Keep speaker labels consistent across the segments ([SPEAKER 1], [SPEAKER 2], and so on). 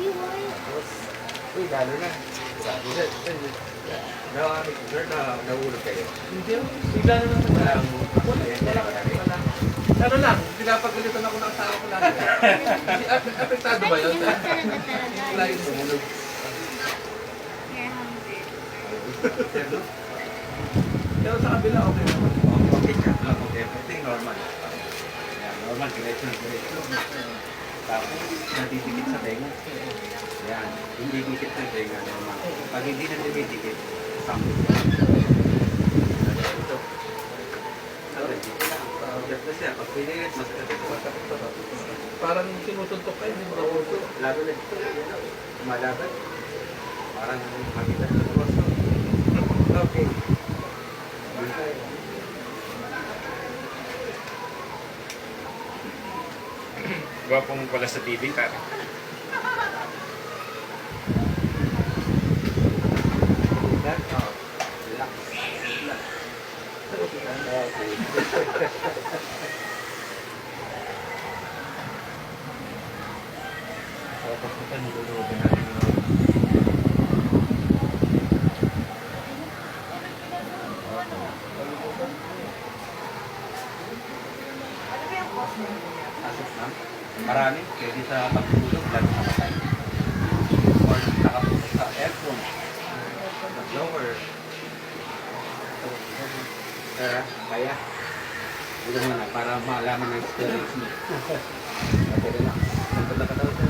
[SPEAKER 1] Tapos, uy, lalo na. Sabi na, nahulog kayo.
[SPEAKER 2] Hindi, bigla na lang.
[SPEAKER 1] Walang,
[SPEAKER 2] Wala. Ano lang, pinapagalitan ako ng asawa ko lagi. Apektado ba yun?
[SPEAKER 1] lagi tumulog.
[SPEAKER 2] Pero sa kabila, okay naman.
[SPEAKER 1] Okay ka, okay. I think normal. Yan, normal, diretso na diretso. Tapos, natidikit sa tenga. Yan, hindi dikit sa tenga, normal. Pag hindi na dumidikit, sample. Ito. Ganda siya, pag pinigit, masakit ito.
[SPEAKER 2] Parang sinusuntok kayo, hindi mo nauso.
[SPEAKER 1] Lalo na ito, lumalaban. Parang makita ng rosto. Okay.
[SPEAKER 3] Gwapo mo pala sa TV, pare.
[SPEAKER 1] Tapos ito nilulugan natin yung asok na. Marami, pwede sa pagtulog, lalo sa matay. Or nakapuso sa aircon. Blower. Kaya. Ito naman na, para maalaman ng storage mo. Okay na. Saan ka tawag sa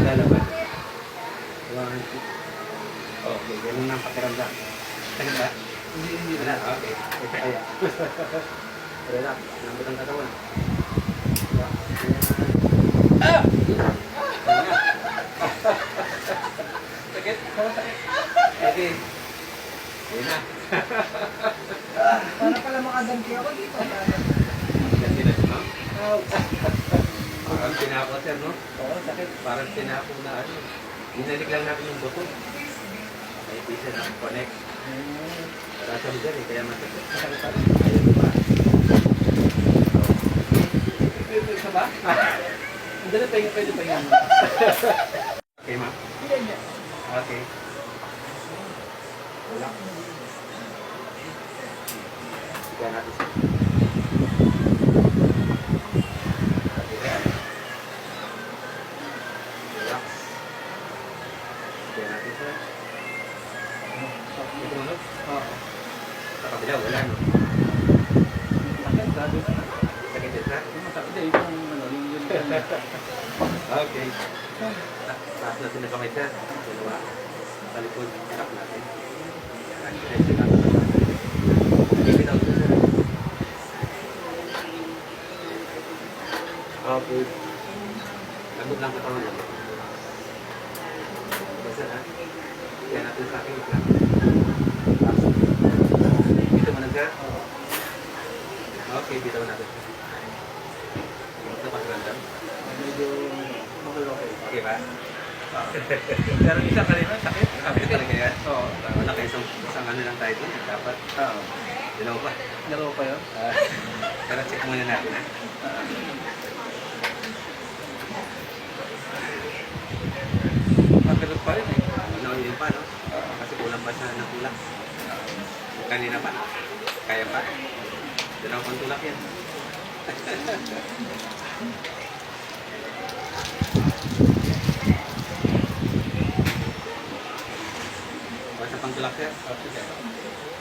[SPEAKER 1] lalaban? Okay, ganun na ang pakiramdam. Sakit ba? Hindi. Wala, okay. Ito kaya. Relax, lambot ang katawan. Ah! Sakit? Sakit? Okay. Yun na.
[SPEAKER 4] Para pala makaganti ako dito.
[SPEAKER 1] Ganti na siya, ma'am. Parang pinapo siya, no?
[SPEAKER 2] Oo, sakit.
[SPEAKER 1] Parang pinapo na ano. Binalik lang natin yung buto. Ay, di siya na-connect. Para sa dyan eh, kaya masakit.
[SPEAKER 2] Sakit pala.
[SPEAKER 1] Ayun pa.
[SPEAKER 2] Isa ba? Hindi na pwede pa yan.
[SPEAKER 1] Okay, ma'am?
[SPEAKER 4] Hindi.
[SPEAKER 1] Okay. Wala. Sige natin siya. Relax. Sige natin siya. Ito ano?
[SPEAKER 2] Oo.
[SPEAKER 1] Sa kabila, wala no?
[SPEAKER 2] Sakit, grabe.
[SPEAKER 1] Sakit din siya?
[SPEAKER 2] Yung masakit eh, yung ano, yung
[SPEAKER 1] Okay. Taas natin na kamay sir. Dalawa. Sa likod, tap natin. Yan, diretso natin. Bibitaw ito sir. Okay. Lagod lang katawan lang. Basta na. Yan natin sa akin. Taas. Dito mo na sir. Okay, bitaw natin. Ito pakiramdam.
[SPEAKER 2] medyo okay.
[SPEAKER 1] Okay ba?
[SPEAKER 2] Pero isa kanina, sakit.
[SPEAKER 1] Sakit talaga yan?
[SPEAKER 2] Oo.
[SPEAKER 1] Wala kayo isang ano lang tayo dun. Dapat
[SPEAKER 2] Oo.
[SPEAKER 1] dalawa pa.
[SPEAKER 2] Laro pa yun?
[SPEAKER 1] Pero check muna natin.
[SPEAKER 2] Magkalot pa rin eh.
[SPEAKER 1] Ano yun pa, no? Kasi kulang pa siya ng tulak. Kanina pa. Kaya pa. Dalawa pang tulak yan. Basta pang tulak yan.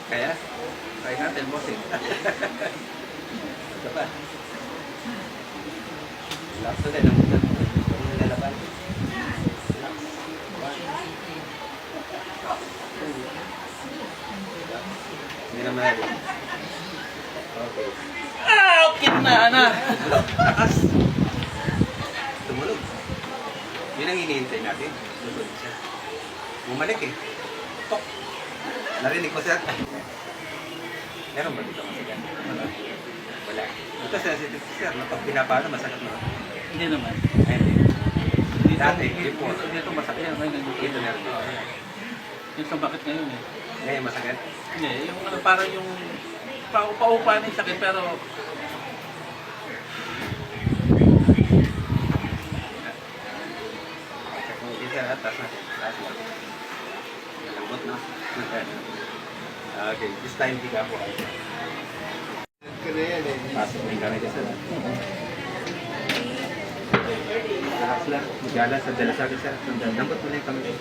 [SPEAKER 1] Kaya?
[SPEAKER 2] Try natin, bossing.
[SPEAKER 1] Ito pa. Relax na din. Ang lalaban. Relax. 1, 2. Hindi naman natin. Okay.
[SPEAKER 2] Okay na, Ana.
[SPEAKER 1] Takas. Tumulog. Yun ang hinihintay natin. Tumulog siya. Bumalik eh. Tok. Narinig mo siya? Meron ba dito masagan? Wala. Ito sensitive siya. Pag pinapano, masakit mo.
[SPEAKER 2] Hindi naman.
[SPEAKER 1] Ay, hindi. Dati, before.
[SPEAKER 2] Dito masakit yan. Ngayon,
[SPEAKER 1] Ito meron.
[SPEAKER 2] Dito bakit ngayon eh?
[SPEAKER 1] Ngayon masakit.
[SPEAKER 2] Hindi, yung ano, parang yung paupa na yung sakit pero
[SPEAKER 1] This time, higa po kayo. Pasok na yung gamit sir. Relax lang. Magala sa dalasagin sir. Dampot mo na yung kamay.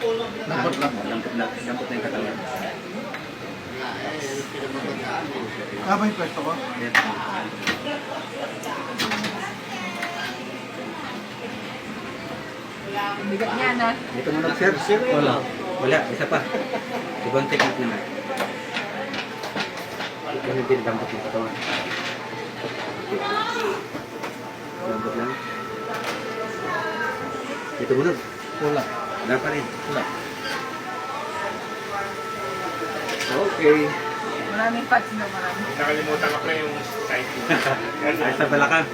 [SPEAKER 2] Dampot lang.
[SPEAKER 1] Dampot lang. Dampot na yung katawan.
[SPEAKER 2] Tama yung pwesto ko?
[SPEAKER 1] Yan.
[SPEAKER 4] Bigat niya na.
[SPEAKER 1] Dito mo lang sir. Wala. Wala. Isa pa. Ibang technique naman. Ganun din dampot ng katawan. Dampot lang. Dito mo lang.
[SPEAKER 2] Wala.
[SPEAKER 1] Wala pa rin.
[SPEAKER 2] Wala.
[SPEAKER 1] Okay.
[SPEAKER 4] Maraming parts na marami.
[SPEAKER 3] Nakalimutan ko na yung side view.
[SPEAKER 1] Ay, sa balakang.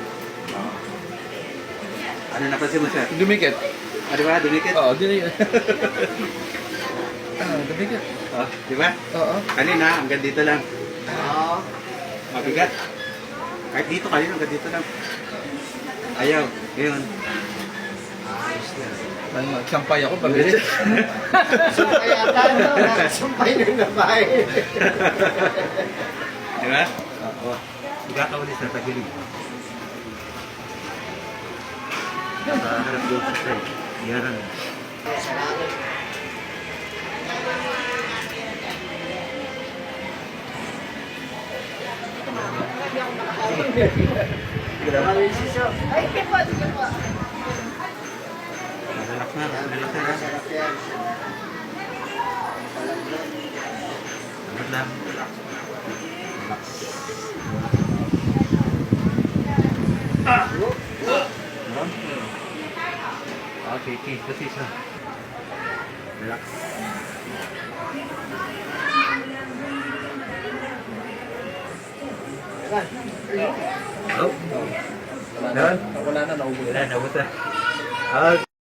[SPEAKER 1] Ano napansin mo sir?
[SPEAKER 2] Dumikit.
[SPEAKER 1] Ah, di ba? Dumikit?
[SPEAKER 2] Oo, dumikit. Dumikit.
[SPEAKER 1] Oh, di ba?
[SPEAKER 2] Oo.
[SPEAKER 1] Kanina, hanggang dito lang. Mabigat. Kahit dito, kanina hanggang dito lang. Ayaw. Ngayon.
[SPEAKER 2] Ano, sampay ako, pabilis.
[SPEAKER 5] Kaya tayo, nakasumpay ng nabahay.
[SPEAKER 1] Di ba? Oo. Higa ka ulit sa tagilid. Nakaharap doon sa side. Yaran.
[SPEAKER 4] Ay, tipo, tipo.
[SPEAKER 1] Relax na. Relax na.
[SPEAKER 5] Sarap yan.
[SPEAKER 1] Relax lang. Relax. Okay, okay. Position. Relax. Oh.
[SPEAKER 2] Wala na, naubos.
[SPEAKER 1] Wala, naubos na. Ah,